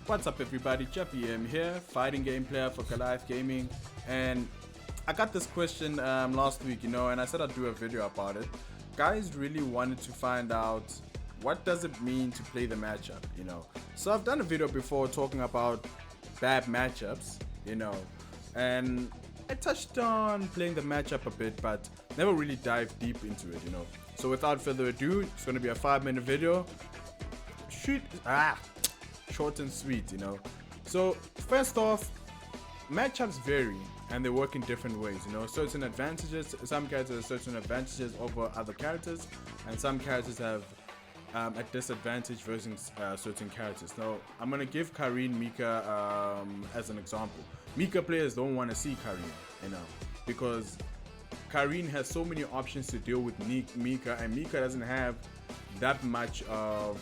What's up everybody, JabhiM here, fighting game player for Goliath Gaming, and I got this question last week, and I said I'd do a video about it. Guys really wanted to find out what does it mean to play the matchup, So I've done a video before talking about bad matchups, and I touched on playing the matchup a bit, but never really dived deep into it, So without further ado, it's going to be a 5-minute video. Short and sweet, So first off, matchups vary and they work in different ways, certain advantages, some characters have certain advantages over other characters, and some characters have a disadvantage versus certain characters. Now I'm gonna give Karine Mika as an example. Mika players don't want to see Karine, because Karine has so many options to deal with Mika, and Mika doesn't have that much of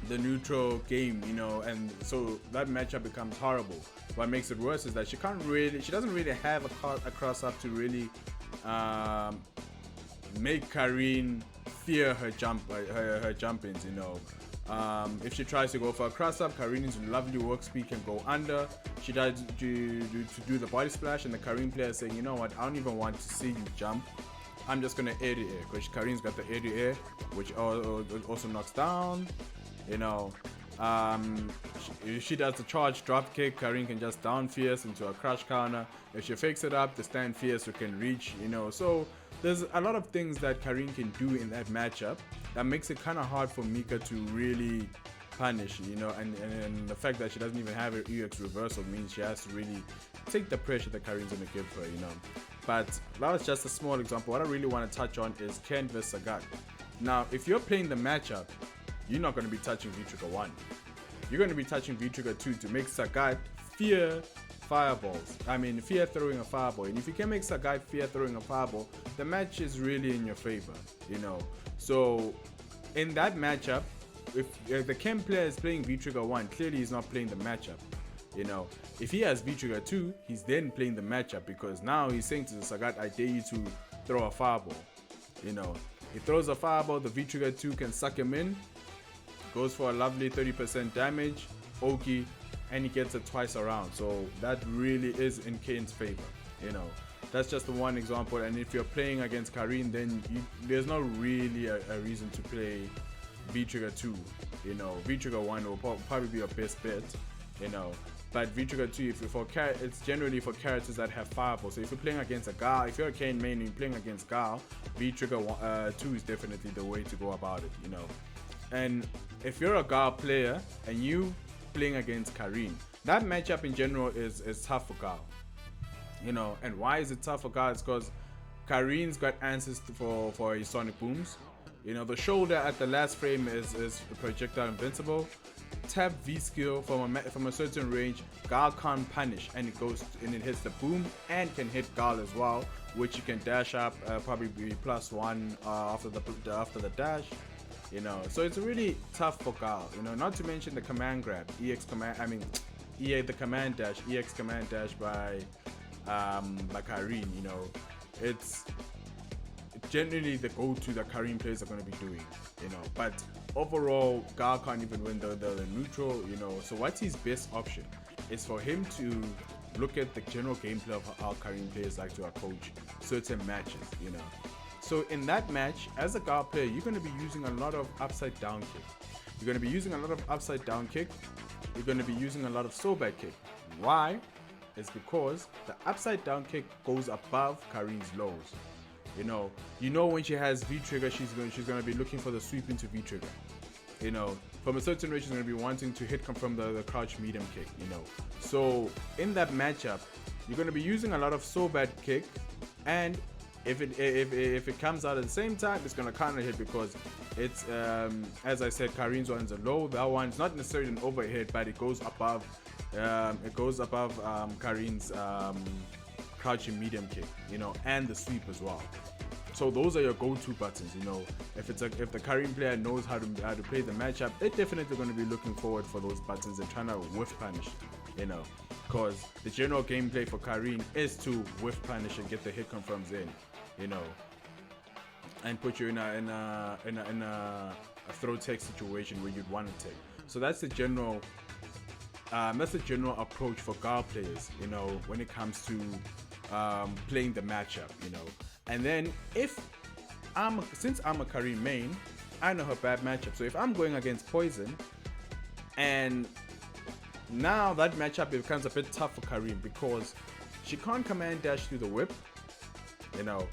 the neutral game, and so that matchup becomes horrible. What makes it worse is that she doesn't really have a cross up to really make Karine fear her jump-ins, if she tries to go for a cross up, Karine's lovely work speed can go under. She tries to do the body splash, and the Karine player is saying, you know what, I don't even want to see you jump, I'm just gonna air to air, because Karine's got the air to air, which also knocks down. If she does the charge drop kick, Karine can just down fierce into a crush counter. If she fakes it up, the stand fierce you can reach, so there's a lot of things that Karine can do in that matchup that makes it kind of hard for Mika to really punish, and the fact that she doesn't even have her EX reversal means she has to really take the pressure that Karine's gonna give her, But that was just a small example. What I really want to touch on is Ken vs Sagat. Now, if you're playing the matchup, you're not going to be touching V-Trigger 1. You're going to be touching V-Trigger 2 to make Sagat fear fear throwing a fireball. And if you can make Sagat fear throwing a fireball, the match is really in your favor, So in that matchup, if the Ken player is playing V-Trigger 1, clearly he's not playing the matchup. If he has V-Trigger 2, he's then playing the matchup, because now he's saying to the Sagat, I dare you to throw a fireball. He throws a fireball, the V-Trigger 2 can suck him in, goes for a lovely 30% damage, Oki, and he gets it twice around. So that really is in Kane's favor, That's just the one example. And if you're playing against Karine, then there's not really a reason to play V-Trigger 2, V-Trigger 1 will probably be your best bet, But V-Trigger 2, it's generally for characters that have fireball. So if you're playing against a Gal, if you're a Kane main and you're playing against Gal, V-Trigger 2 is definitely the way to go about it, And if you're a Gal player and you playing against Karine, that matchup in general is tough for Gal, And why is it tough for Gal? It's because Karine's got answers for his sonic booms. The shoulder at the last frame is projectile invincible. Tap V skill from a certain range, Gal can't punish, and it hits the boom and can hit Gal as well, which you can dash up, probably be +1 after the dash. So it's really tough for Gal, not to mention the command grab, the command dash, EX command dash by Karine, it's generally the go-to that Karine players are going to be doing, but overall Gal can't even win the neutral, so what's his best option is for him to look at the general gameplay of how Karine players like to approach certain matches, So in that match, as a Gal player, you're going to be using a lot of upside down kick. You're going to be using a lot of upside down kick. You're going to be using a lot of so bad kick. Why? It's because the upside down kick goes above Karine's lows. When she has V-Trigger, she's going to be looking for the sweep into V-Trigger. From a certain range, she's going to be wanting to hit confirm the crouch medium kick, So in that matchup, you're going to be using a lot of so bad kick, and if it comes out at the same time, it's going to counter hit, because it's as I said, Karine's one's a low. That one's not necessarily an overhit, but it goes above Karine's crouching medium kick, and the sweep as well. So those are your go-to buttons, If the Karine player knows how to play the matchup, they're definitely going to be looking forward for those buttons and trying to whiff punish, because the general gameplay for Karine is to whiff punish and get the hit confirms in, and put you in a throw tech situation where you'd want to take. So that's the general approach for guard players, you know, when it comes to playing the matchup, you know. And then since I'm a Karim main, I know her bad matchup. So if I'm going against Poison, and now that matchup becomes a bit tough for Karim because she can't command dash through the whip, you know.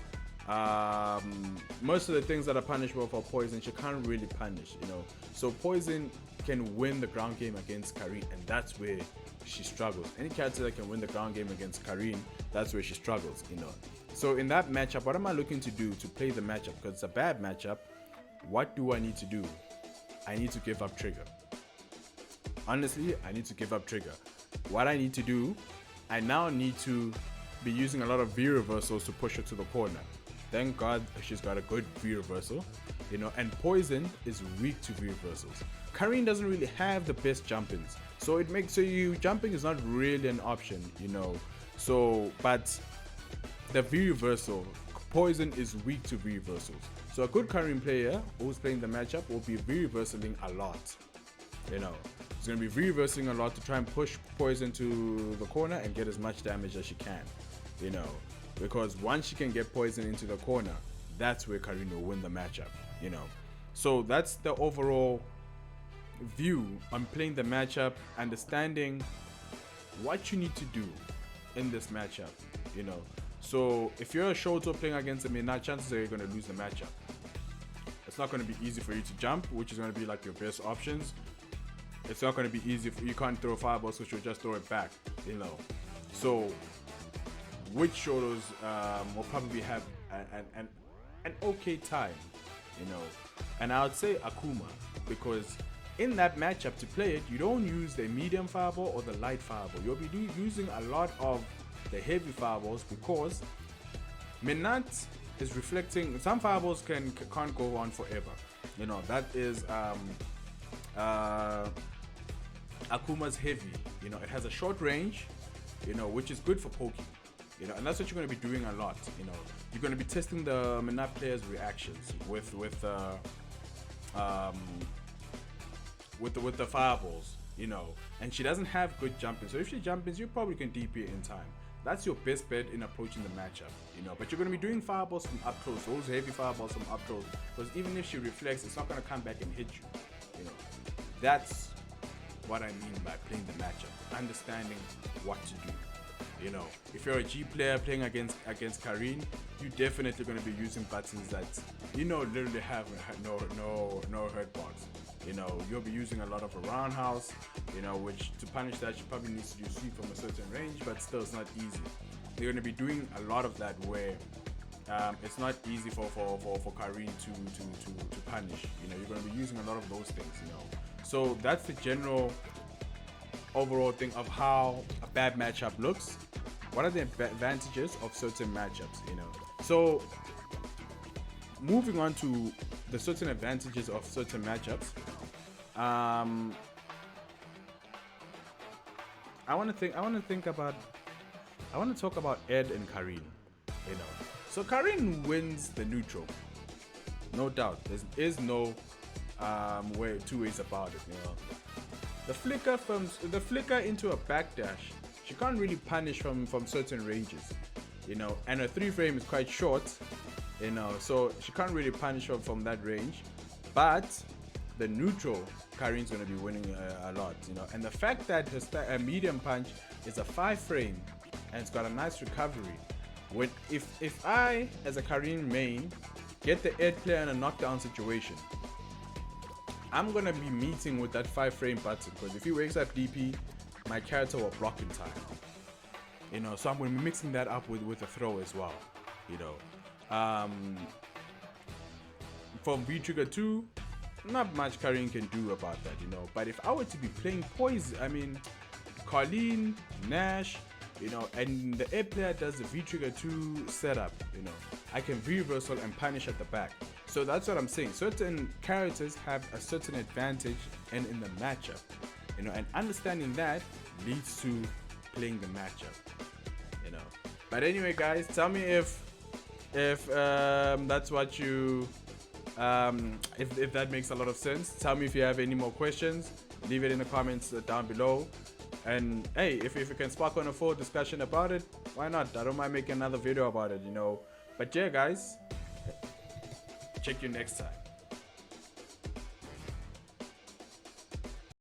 Most of the things that are punishable for Poison, she can't really punish, you know. So Poison can win the ground game against Karim, and that's where she struggles. Any character that can win the ground game against Karim, that's where she struggles, you know. So in that matchup, what am I looking to do to play the matchup? Because it's a bad matchup. What do I need to do? I need to give up trigger. Honestly, I need to give up trigger. What I need to do, I now need to be using a lot of V reversals to push her to the corner. Thank God she's got a good V reversal, you know, and Poison is weak to V reversals. Karim doesn't really have the best jump-ins, so jumping is not really an option, you know. So, but the V reversal, Poison is weak to V reversals. So a good Karim player who's playing the matchup will be V reversing a lot, you know. He's going to be V reversing a lot to try and push Poison to the corner and get as much damage as she can, you know. Because once she can get Poison into the corner, that's where Karim will win the matchup, you know. So that's the overall view on playing the matchup, understanding what you need to do in this matchup, you know. So if you're a Shoto playing against a Mina, chances are you're going to lose the matchup. It's not going to be easy for you to jump, which is going to be like your best options. It's not going to be easy you can't throw fireballs, so you'll just throw it back, you know. So which Shotos will probably have an okay time, you know. And I would say Akuma, because in that matchup to play it, you don't use the medium fireball or the light fireball. You'll be using a lot of the heavy fireballs because Minat is reflecting. Some fireballs can't go on forever, you know. That is Akuma's heavy, you know. It has a short range, you know, which is good for poking, you know, and that's what you're going to be doing a lot, you know. You're going to be testing the Minat players' reactions with the fireballs, you know. And she doesn't have good jumping, so if she jumps, you probably can DP it in time. That's your best bet in approaching the matchup, you know. But you're going to be doing fireballs from up close, those heavy fireballs from up close, because even if she reflects, it's not going to come back and hit you, you know. That's what I mean by playing the matchup, understanding what to do. You know, if you're a G player playing against Karim, you definitely going to be using buttons that, you know, literally have no hurt box. You know, you'll be using a lot of a roundhouse, you know, which to punish that, you probably need to do sweep from a certain range, but still it's not easy. You're going to be doing a lot of that where it's not easy for Karim to punish. You know, you're going to be using a lot of those things, you know. So that's the general overall thing of how a bad matchup looks. What are the advantages of certain matchups, you know? So moving on to the certain advantages of certain matchups, I want to talk about Ed and Karim, you know. So Karim wins the neutral, no doubt. There is no two ways about it, you know. The flicker into a backdash, she can't really punish from certain ranges, you know, and her 3-frame is quite short, you know, so she can't really punish from that range. But the neutral, Karim's going to be winning a lot, you know, and the fact that her medium punch is a 5-frame and it's got a nice recovery. If I, as a Karim main, get the Ed player in a knockdown situation, I'm gonna be meeting with that 5-frame button, because if he wakes up DP, my character will block in time, you know. So I'm gonna be mixing that up with a throw as well, you know. From V trigger 2, not much Karim can do about that, you know. But if I were to be playing Poison, I mean Colleen, Nash, you know, and the Ed player does the V trigger 2 setup, you know, I can V reversal and punish at the back. So that's what I'm saying. Certain characters have a certain advantage in the matchup, you know, and understanding that leads to playing the matchup, you know. But anyway, guys, tell me if that's what you if that makes a lot of sense. Tell me if you have any more questions. leave it in the comments down below. And hey, if you can spark on a full discussion about it, why not? I don't mind making another video about it, you know. But yeah, guys, check you next time.